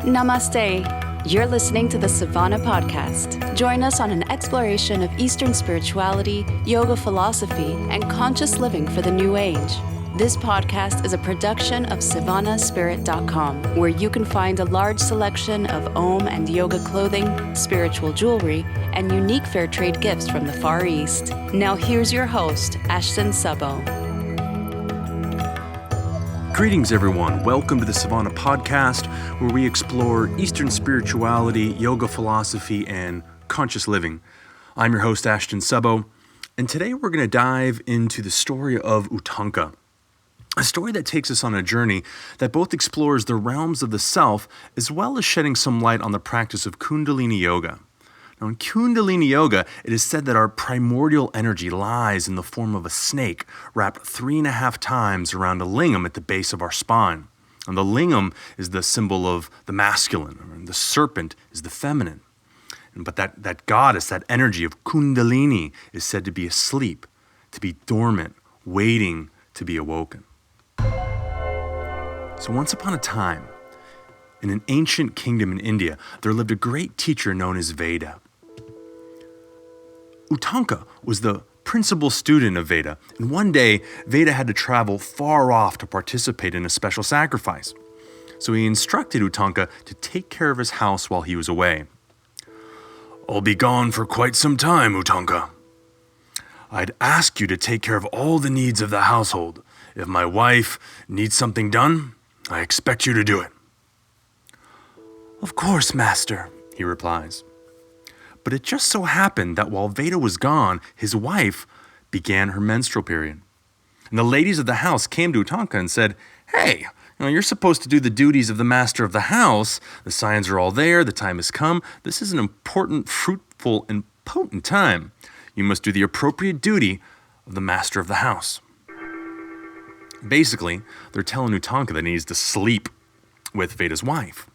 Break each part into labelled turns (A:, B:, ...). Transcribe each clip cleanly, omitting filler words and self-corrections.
A: Namaste. You're listening to the Savannah Podcast. Join us on an exploration of Eastern spirituality, yoga philosophy, and conscious living for the new age. This podcast is a production of SavannahSpirit.com, where you can find a large selection of Om and yoga clothing, spiritual jewelry, and unique fair trade gifts from the Far East. Now here's your host, Ashton Szabo.
B: Greetings, everyone. Welcome to the Savannah Podcast, where we explore Eastern spirituality, yoga philosophy, and conscious living. I'm your host, Ashton Szabo, and today we're going to dive into the story of Utanka, a story that takes us on a journey that both explores the realms of the self as well as shedding some light on the practice of Kundalini Yoga. Now, in Kundalini Yoga, it is said that our primordial energy lies in the form of a snake wrapped 3.5 times around a lingam at the base of our spine. And the lingam is the symbol of the masculine, and the serpent is the feminine. But that goddess, that energy of Kundalini, is said to be asleep, to be dormant, waiting to be awoken. So once upon a time, in an ancient kingdom in India, there lived a great teacher known as Veda. Utanka was the principal student of Veda, and one day, Veda had to travel far off to participate in a special sacrifice. So he instructed Utanka to take care of his house while he was away. "I'll be gone for quite some time, Utanka. I'd ask you to take care of all the needs of the household. If my wife needs something done, I expect you to do it." "Of course, master," he replies. But it just so happened that while Veda was gone, his wife began her menstrual period. And the ladies of the house came to Utanka and said, "Hey, you're supposed to do the duties of the master of the house. The signs are all there. The time has come. This is an important, fruitful, and potent time. You must do the appropriate duty of the master of the house." Basically, they're telling Utanka that he needs to sleep with Veda's wife.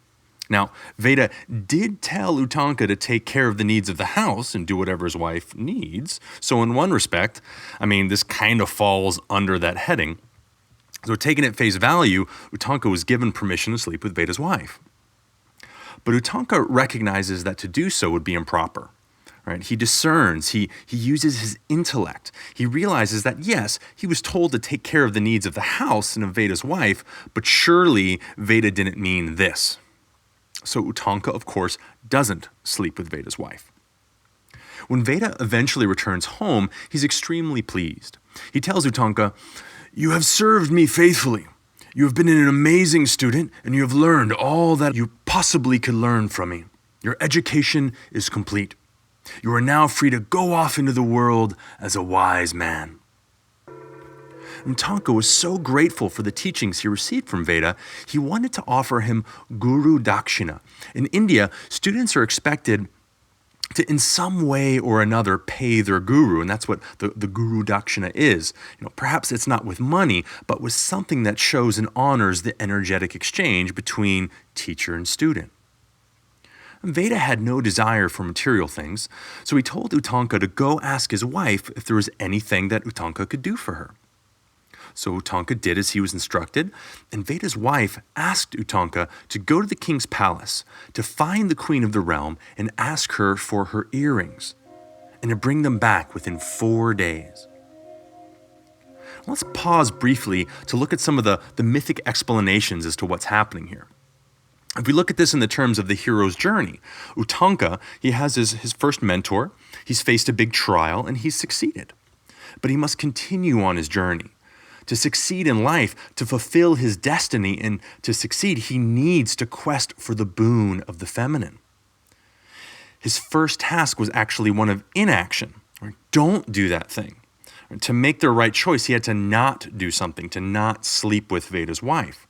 B: Now, Veda did tell Utanka to take care of the needs of the house and do whatever his wife needs. So in one respect, this kind of falls under that heading. So taking at face value, Utanka was given permission to sleep with Veda's wife. But Utanka recognizes that to do so would be improper. Right? He discerns, he uses his intellect. He realizes that, yes, he was told to take care of the needs of the house and of Veda's wife, but surely Veda didn't mean this. So Utanka, of course, doesn't sleep with Veda's wife. When Veda eventually returns home, he's extremely pleased. He tells Utanka, "You have served me faithfully. You have been an amazing student, and you have learned all that you possibly could learn from me. Your education is complete. You are now free to go off into the world as a wise man." Utanka was so grateful for the teachings he received from Veda, he wanted to offer him Guru Dakshina. In India, students are expected to in some way or another pay their guru, and that's what the Guru Dakshina is. Perhaps it's not with money, but with something that shows and honors the energetic exchange between teacher and student. Veda had no desire for material things, so he told Utanka to go ask his wife if there was anything that Utanka could do for her. So Utanka did as he was instructed, and Veda's wife asked Utanka to go to the king's palace, to find the queen of the realm and ask her for her earrings, and to bring them back within 4 days. Let's pause briefly to look at some of the mythic explanations as to what's happening here. If we look at this in the terms of the hero's journey, Utanka, he has his first mentor, he's faced a big trial, and he's succeeded. But he must continue on his journey. To succeed in life, to fulfill his destiny, and to succeed, he needs to quest for the boon of the feminine. His first task was actually one of inaction. Don't do that thing. To make the right choice, he had to not do something, to not sleep with Veda's wife.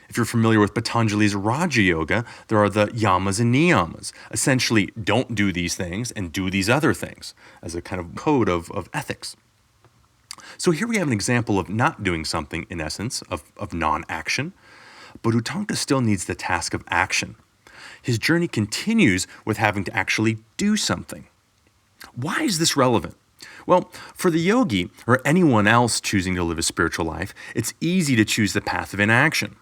B: If you're familiar with Patanjali's Raja Yoga, there are the yamas and niyamas. Essentially, don't do these things and do these other things as a kind of code of ethics. So here we have an example of not doing something, in essence, of non-action, but Utanka still needs the task of action. His journey continues with having to actually do something. Why is this relevant? Well, for the yogi, or anyone else choosing to live a spiritual life, it's easy to choose the path of inaction.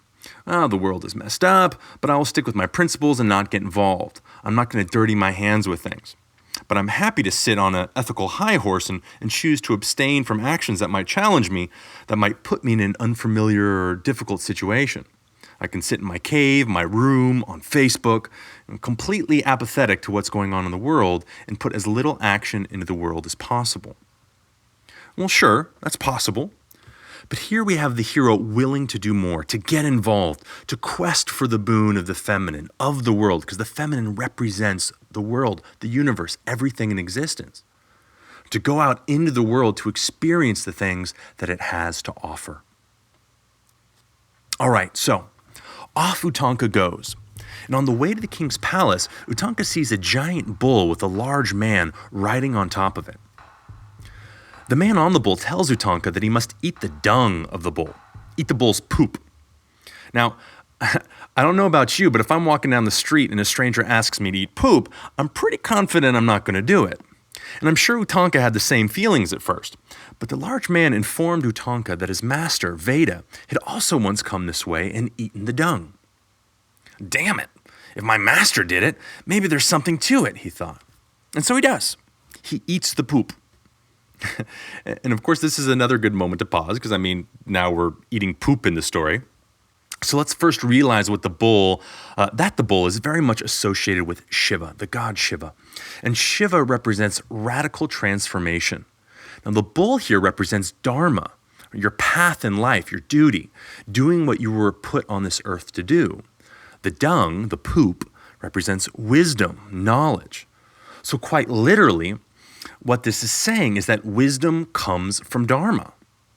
B: Oh, the world is messed up, but I will stick with my principles and not get involved. I'm not going to dirty my hands with things. But I'm happy to sit on an ethical high horse and choose to abstain from actions that might challenge me, that might put me in an unfamiliar or difficult situation. I can sit in my cave, my room, on Facebook, completely apathetic to what's going on in the world and put as little action into the world as possible. Well, sure, that's possible. But here we have the hero willing to do more, to get involved, to quest for the boon of the feminine, of the world, because the feminine represents the world, the universe, everything in existence. To go out into the world to experience the things that it has to offer. All right, so off Utanka goes. And on the way to the king's palace, Utanka sees a giant bull with a large man riding on top of it. The man on the bull tells Utanka that he must eat the dung of the bull, eat the bull's poop. Now, I don't know about you, but if I'm walking down the street and a stranger asks me to eat poop, I'm pretty confident I'm not going to do it. And I'm sure Utanka had the same feelings at first. But the large man informed Utanka that his master, Veda, had also once come this way and eaten the dung. Damn it, if my master did it, maybe there's something to it, he thought. And so he does. He eats the poop. And of course, this is another good moment to pause because, now we're eating poop in the story. So let's first realize what the bull is very much associated with Shiva, the god Shiva. And Shiva represents radical transformation. Now, the bull here represents Dharma, your path in life, your duty, doing what you were put on this earth to do. The dung, the poop, represents wisdom, knowledge. So quite literally, what this is saying is that wisdom comes from Dharma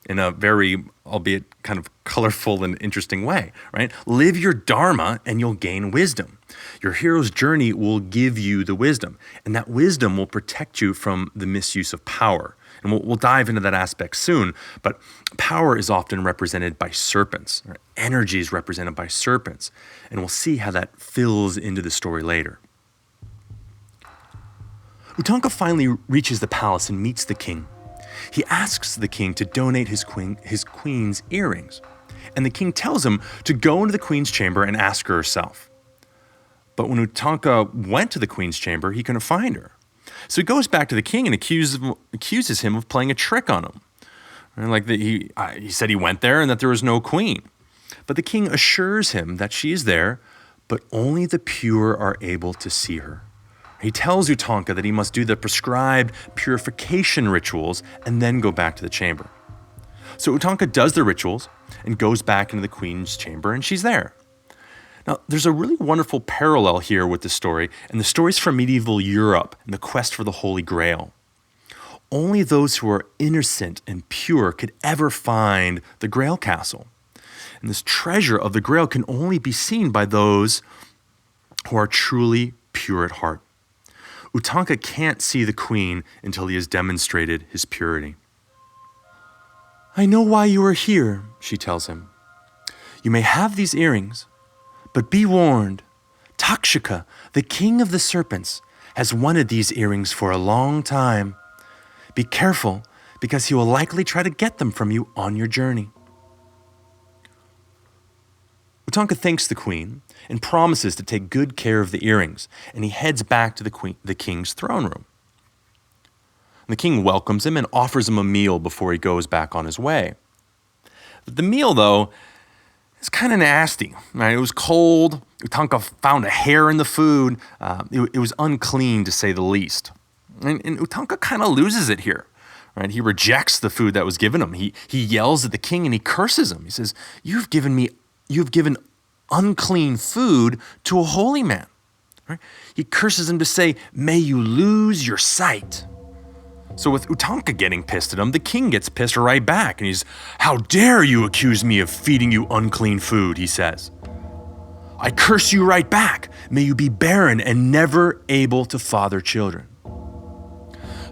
B: in a very, albeit kind of colorful and interesting way, right? Live your Dharma and you'll gain wisdom. Your hero's journey will give you the wisdom, and that wisdom will protect you from the misuse of power. And we'll dive into that aspect soon, but power is often represented by serpents. Right? Energy is represented by serpents, and we'll see how that fills into the story later. Utanka finally reaches the palace and meets the king. He asks the king to donate his queen's earrings, and the king tells him to go into the queen's chamber and ask her herself. But when Utanka went to the queen's chamber, he couldn't find her. So he goes back to the king and accuses him of playing a trick on him. And he said he went there and that there was no queen. But the king assures him that she is there, but only the pure are able to see her. He tells Utanka that he must do the prescribed purification rituals and then go back to the chamber. So Utanka does the rituals and goes back into the queen's chamber, and she's there. Now, there's a really wonderful parallel here with the story, and the story's from medieval Europe and the quest for the Holy Grail. Only those who are innocent and pure could ever find the Grail Castle. And this treasure of the Grail can only be seen by those who are truly pure at heart. Utanka can't see the queen until he has demonstrated his purity. I know why you are here, she tells him. You may have these earrings, but be warned. Takshaka, the king of the serpents, has wanted these earrings for a long time. Be careful, because he will likely try to get them from you on your journey. Utanka thanks the queen and promises to take good care of the earrings, and he heads back to the king's throne room. The king welcomes him and offers him a meal before he goes back on his way. The meal, though, is kind of nasty. Right? It was cold. Utanka found a hair in the food. It was unclean, to say the least. And Utanka kind of loses it here. Right? He rejects the food that was given him. He yells at the king and he curses him. He says, You've given unclean food to a holy man. Right? He curses him to say, may you lose your sight. So with Utanka getting pissed at him, the king gets pissed right back. And he's, how dare you accuse me of feeding you unclean food, he says. I curse you right back. May you be barren and never able to father children.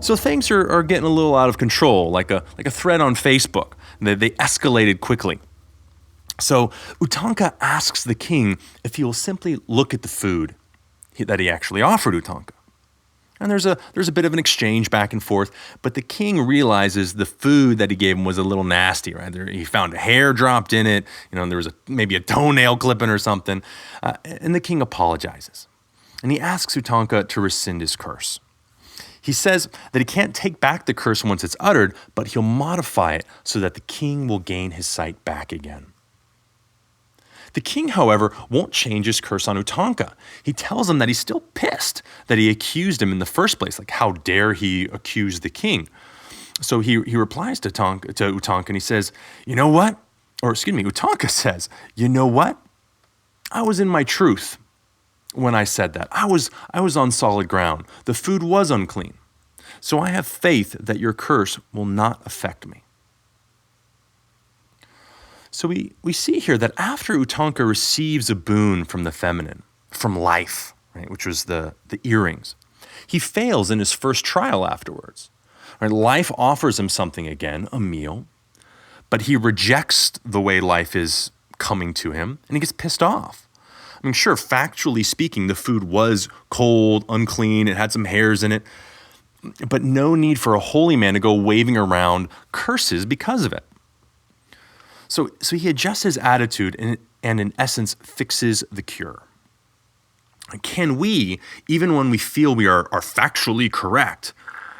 B: So things are getting a little out of control, like a thread on Facebook. They escalated quickly. So Utanka asks the king if he will simply look at the food that he actually offered Utanka. And there's a bit of an exchange back and forth, but the king realizes the food that he gave him was a little nasty, right? He found a hair dropped in it, there was maybe a toenail clipping or something, and the king apologizes. And he asks Utanka to rescind his curse. He says that he can't take back the curse once it's uttered, but he'll modify it so that the king will gain his sight back again. The king, however, won't change his curse on Utanka. He tells him that he's still pissed that he accused him in the first place. Like, how dare he accuse the king? So he replies to Utanka and he says, Utanka says, you know what? I was in my truth when I said that. I was on solid ground. The food was unclean. So I have faith that your curse will not affect me. So we see here that after Utanka receives a boon from the feminine, from life, right, which was the earrings, he fails in his first trial afterwards. Right, life offers him something again, a meal, but he rejects the way life is coming to him, and he gets pissed off. I mean, sure, factually speaking, the food was cold, unclean, it had some hairs in it, but no need for a holy man to go waving around curses because of it. So he adjusts his attitude and in essence fixes the cure. Can we, even when we feel we are factually correct,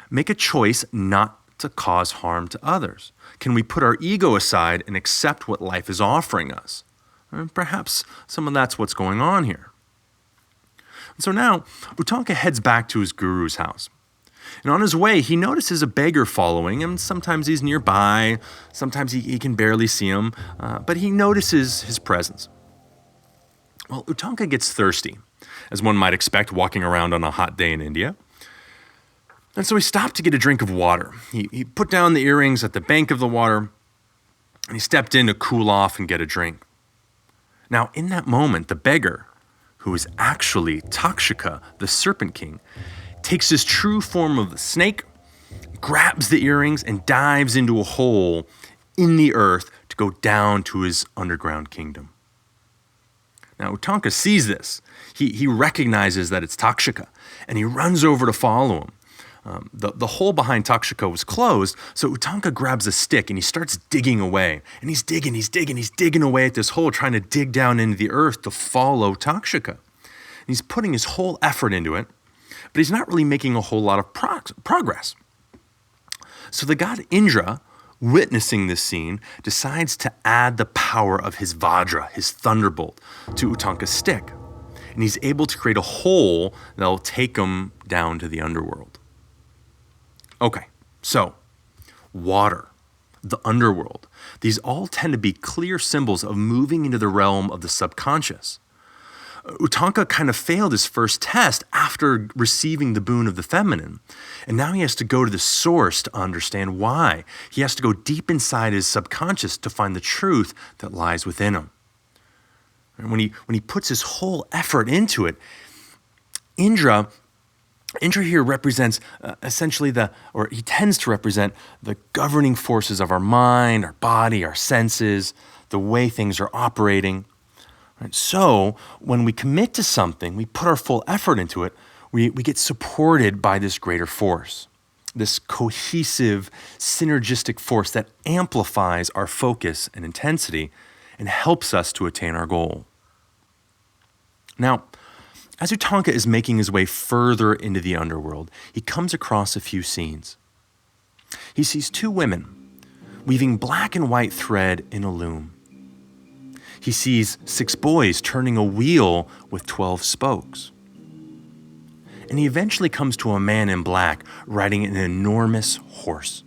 B: make a choice not to cause harm to others? Can we put our ego aside and accept what life is offering us? And perhaps some of that's what's going on here. So now, Utanka heads back to his guru's house. And on his way, he notices a beggar following him. Sometimes he's nearby, sometimes he can barely see him, but he notices his presence. Well, Utanka gets thirsty, as one might expect walking around on a hot day in India. And so he stopped to get a drink of water. He put down the earrings at the bank of the water, and he stepped in to cool off and get a drink. Now, in that moment, the beggar, who is actually Takshaka, the serpent king, takes his true form of the snake, grabs the earrings, and dives into a hole in the earth to go down to his underground kingdom. Now, Utanka sees this. He recognizes that it's Takshaka, and he runs over to follow him. The hole behind Takshaka was closed, so Utanka grabs a stick and he starts digging away. And he's digging away at this hole, trying to dig down into the earth to follow Takshaka. And he's putting his whole effort into it, but he's not really making a whole lot of progress. So the god Indra, witnessing this scene, decides to add the power of his Vajra, his thunderbolt, to Utanka's stick. And he's able to create a hole that will take him down to the underworld. Okay, so water, the underworld, these all tend to be clear symbols of moving into the realm of the subconscious. Utanka kind of failed his first test after receiving the boon of the feminine. And now he has to go to the source to understand why. He has to go deep inside his subconscious to find the truth that lies within him. And when he puts his whole effort into it, Indra here represents essentially he tends to represent the governing forces of our mind, our body, our senses, the way things are operating. Right? So when we commit to something, we put our full effort into it, we get supported by this greater force, this cohesive, synergistic force that amplifies our focus and intensity and helps us to attain our goal. Now, as Utanka is making his way further into the underworld, he comes across a few scenes. He sees two women weaving black and white thread in a loom. He sees 6 boys turning a wheel with 12 spokes. And he eventually comes to a man in black riding an enormous horse.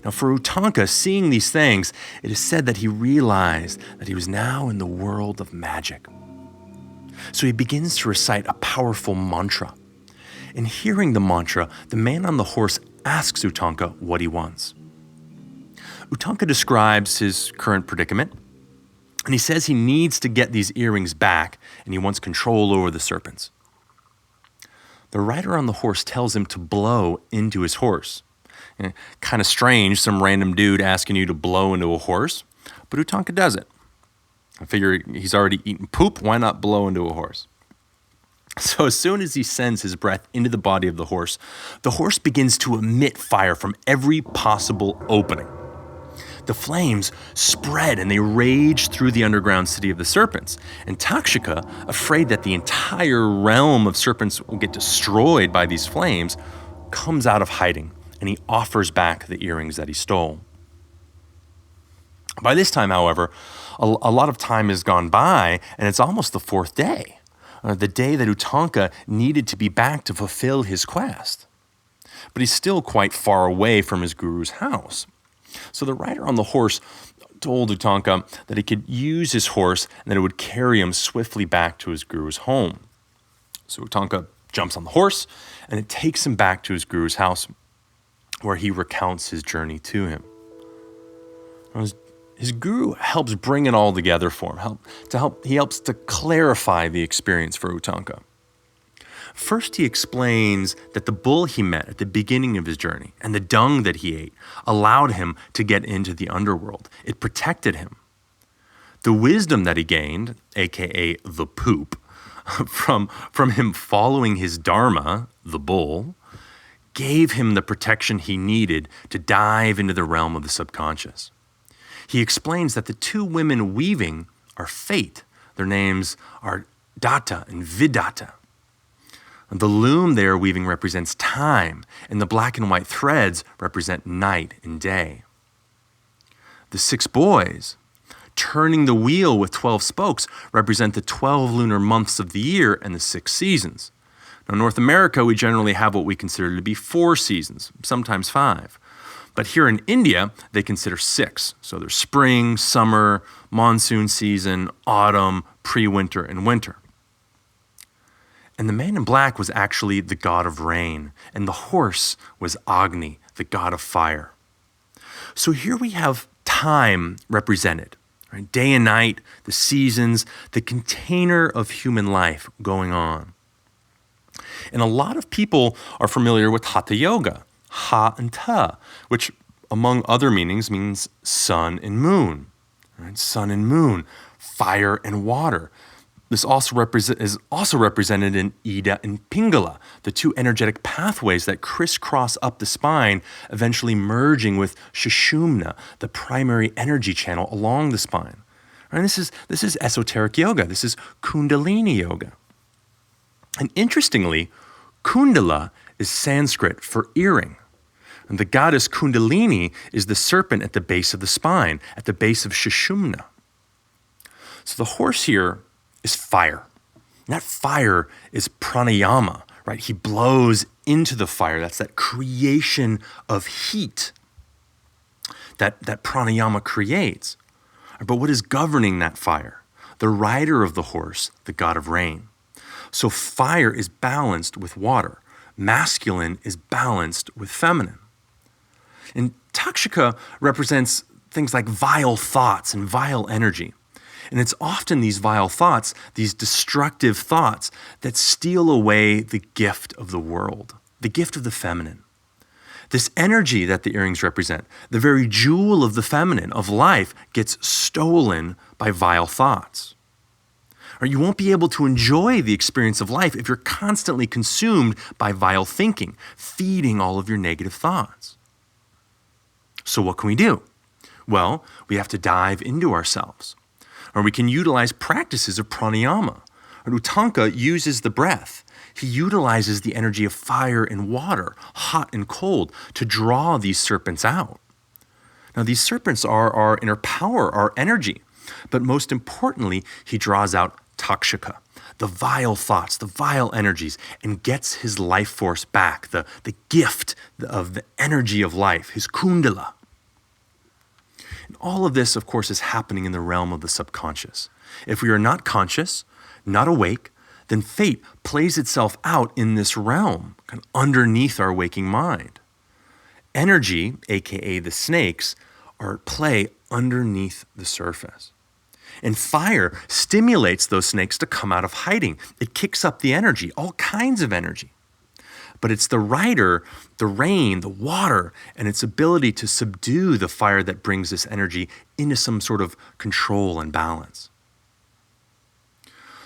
B: Now, for Utanka, seeing these things, it is said that he realized that he was now in the world of magic. So he begins to recite a powerful mantra. And hearing the mantra, the man on the horse asks Utanka what he wants. Utanka describes his current predicament, and he says he needs to get these earrings back, and he wants control over the serpents. The rider on the horse tells him to blow into his horse. Kind of strange, some random dude asking you to blow into a horse, but Utanka does it. I figure he's already eaten poop, why not blow into a horse? So as soon as he sends his breath into the body of the horse begins to emit fire from every possible opening. The flames spread and they rage through the underground city of the serpents. And Takshika, afraid that the entire realm of serpents will get destroyed by these flames, comes out of hiding and he offers back the earrings that he stole. By this time, however, a lot of time has gone by and it's almost the fourth day. The day that Utanka needed to be back to fulfill his quest. But he's still quite far away from his guru's house. So the rider on the horse told Utanka that he could use his horse and that it would carry him swiftly back to his guru's home. So Utanka jumps on the horse and it takes him back to his guru's house where he recounts his journey to him. His guru helps bring it all together for him. He helps to clarify the experience for Utanka. First, he explains that the bull he met at the beginning of his journey and the dung that he ate allowed him to get into the underworld. It protected him. The wisdom that he gained, aka the poop, from him following his dharma, the bull, gave him the protection he needed to dive into the realm of the subconscious. He explains that the two women weaving are fate. Their names are Datta and Vidatta. The loom they are weaving represents time, and the black and white threads represent night and day. The 6 boys, turning the wheel with 12 spokes, represent the 12 lunar months of the year and the 6 seasons. Now, in North America, we generally have what we consider to be 4 seasons, sometimes 5. But here in India, they consider 6. So there's spring, summer, monsoon season, autumn, pre-winter, and winter. And the man in black was actually the god of rain, and the horse was Agni, the god of fire. So here we have time represented, right? Day and night, the seasons, the container of human life going on. And a lot of people are familiar with Hatha Yoga, Ha and Ta, which among other meanings means sun and moon. Right? Sun and moon, fire and water. This is also represented in Ida and Pingala, the 2 energetic pathways that crisscross up the spine, eventually merging with Sushumna, the primary energy channel along the spine. And this is esoteric yoga. This is Kundalini Yoga. And interestingly, Kundala is Sanskrit for earring. And the goddess Kundalini is the serpent at the base of the spine, at the base of Sushumna. So the horse here is fire. And that fire is pranayama, right? He blows into the fire. That's that creation of heat that pranayama creates. But what is governing that fire? The rider of the horse, the god of rain. So fire is balanced with water. Masculine is balanced with feminine. And Takshika represents things like vile thoughts and vile energy. And it's often these vile thoughts, these destructive thoughts, that steal away the gift of the world, the gift of the feminine. This energy that the earrings represent, the very jewel of the feminine, of life, gets stolen by vile thoughts. Or you won't be able to enjoy the experience of life if you're constantly consumed by vile thinking, feeding all of your negative thoughts. So what can we do? Well, we have to dive into ourselves. Or we can utilize practices of pranayama. Or Utanka uses the breath. He utilizes the energy of fire and water, hot and cold, to draw these serpents out. Now, these serpents are our inner power, our energy. But most importantly, he draws out Takshika, the vile thoughts, the vile energies, and gets his life force back, the gift of the energy of life, his kundala. And all of this, of course, is happening in the realm of the subconscious. If we are not conscious, not awake, then fate plays itself out in this realm, kind of underneath our waking mind. Energy, aka the snakes, are at play underneath the surface. And fire stimulates those snakes to come out of hiding. It kicks up the energy, all kinds of energy. But it's the rider, the rain, the water, and its ability to subdue the fire that brings this energy into some sort of control and balance.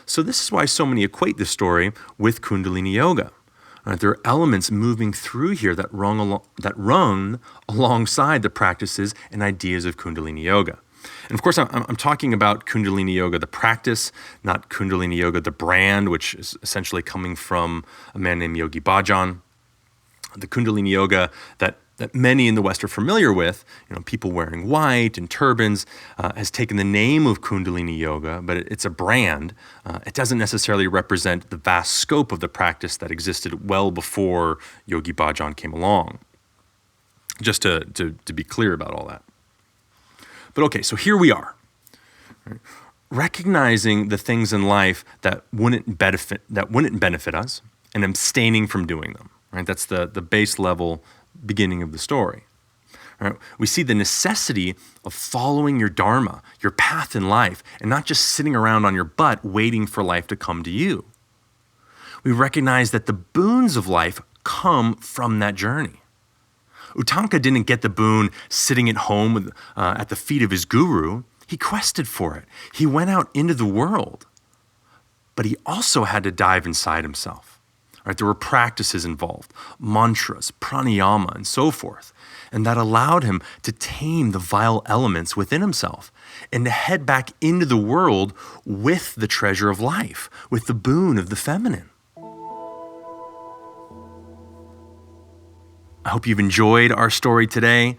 B: So this is why so many equate this story with Kundalini Yoga. There are elements moving through here that run alongside the practices and ideas of Kundalini Yoga. And of course, I'm talking about Kundalini Yoga, the practice, not Kundalini Yoga, the brand, which is essentially coming from a man named Yogi Bhajan. The Kundalini Yoga that many in the West are familiar with, people wearing white and turbans, has taken the name of Kundalini Yoga, but it's a brand. It doesn't necessarily represent the vast scope of the practice that existed well before Yogi Bhajan came along. Just to be clear about all that. But okay, so here we are, right? Recognizing the things in life that wouldn't benefit us and abstaining from doing them. Right? That's the base level beginning of the story. Right? We see the necessity of following your dharma, your path in life, and not just sitting around on your butt waiting for life to come to you. We recognize that the boons of life come from that journey. Utanka didn't get the boon sitting at home at the feet of his guru. He quested for it. He went out into the world, but he also had to dive inside himself. Right, there were practices involved, mantras, pranayama, and so forth. And that allowed him to tame the vile elements within himself and to head back into the world with the treasure of life, with the boon of the feminine. I hope you've enjoyed our story today.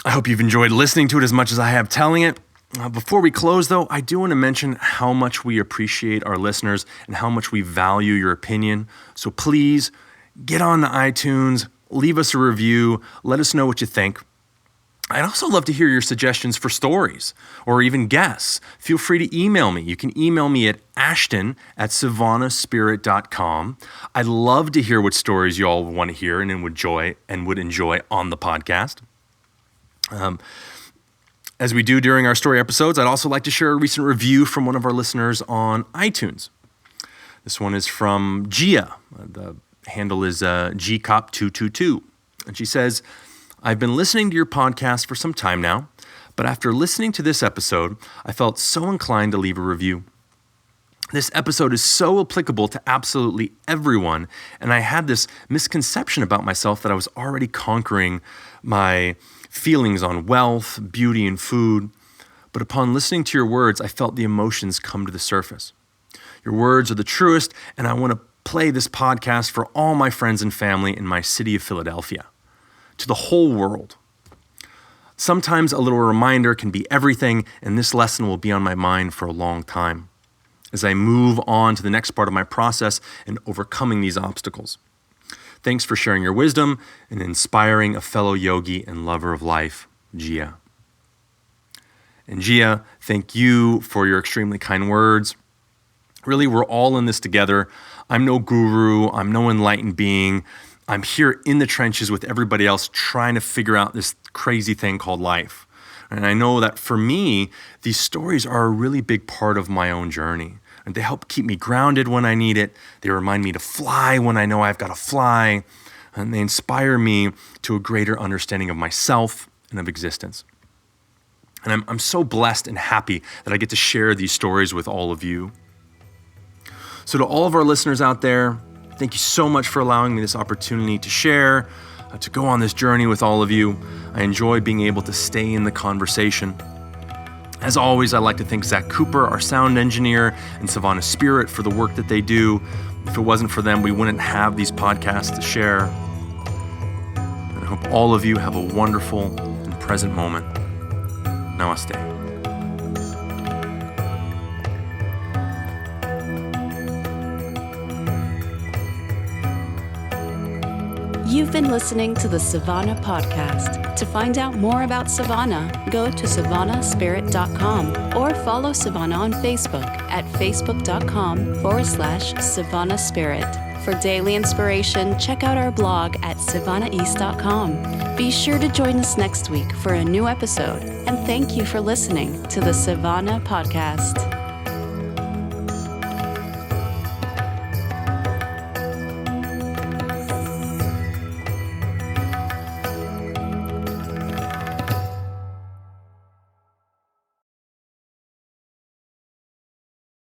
B: I hope you've enjoyed listening to it as much as I have telling it. Before we close, though, I do want to mention how much we appreciate our listeners and how much we value your opinion. So please get on to iTunes, leave us a review, let us know what you think. I'd also love to hear your suggestions for stories or even guests. Feel free to email me. You can email me at ashton@savannahspirit.com. I'd love to hear what stories you all want to hear and would enjoy on the podcast. As we do during our story episodes, I'd also like to share a recent review from one of our listeners on iTunes. This one is from Gia. The handle is gcop222. And she says, I've been listening to your podcast for some time now, but after listening to this episode, I felt so inclined to leave a review. This episode is so applicable to absolutely everyone, and I had this misconception about myself that I was already conquering my feelings on wealth, beauty, and food. But upon listening to your words, I felt the emotions come to the surface. Your words are the truest, and I want to play this podcast for all my friends and family in my city of Philadelphia, to the whole world. Sometimes a little reminder can be everything, and this lesson will be on my mind for a long time as I move on to the next part of my process in overcoming these obstacles. Thanks for sharing your wisdom and inspiring a fellow yogi and lover of life, Gia. And Gia, thank you for your extremely kind words. Really, we're all in this together. I'm no guru. I'm no enlightened being. I'm here in the trenches with everybody else trying to figure out this crazy thing called life. And I know that for me, these stories are a really big part of my own journey. And they help keep me grounded when I need it. They remind me to fly when I know I've got to fly. And they inspire me to a greater understanding of myself and of existence. And I'm so blessed and happy that I get to share these stories with all of you. So to all of our listeners out there, thank you so much for allowing me this opportunity to share, to go on this journey with all of you. I enjoy being able to stay in the conversation. As always, I'd like to thank Zach Cooper, our sound engineer, and Savannah Spirit for the work that they do. If it wasn't for them, we wouldn't have these podcasts to share. And I hope all of you have a wonderful and present moment. Namaste.
A: You've been listening to the Savannah Podcast. To find out more about Savannah, go to savannahspirit.com or follow Savannah on Facebook at facebook.com/Savannah Spirit. For daily inspiration, check out our blog at savannaeast.com. Be sure to join us next week for a new episode, and thank you for listening to the Savannah Podcast.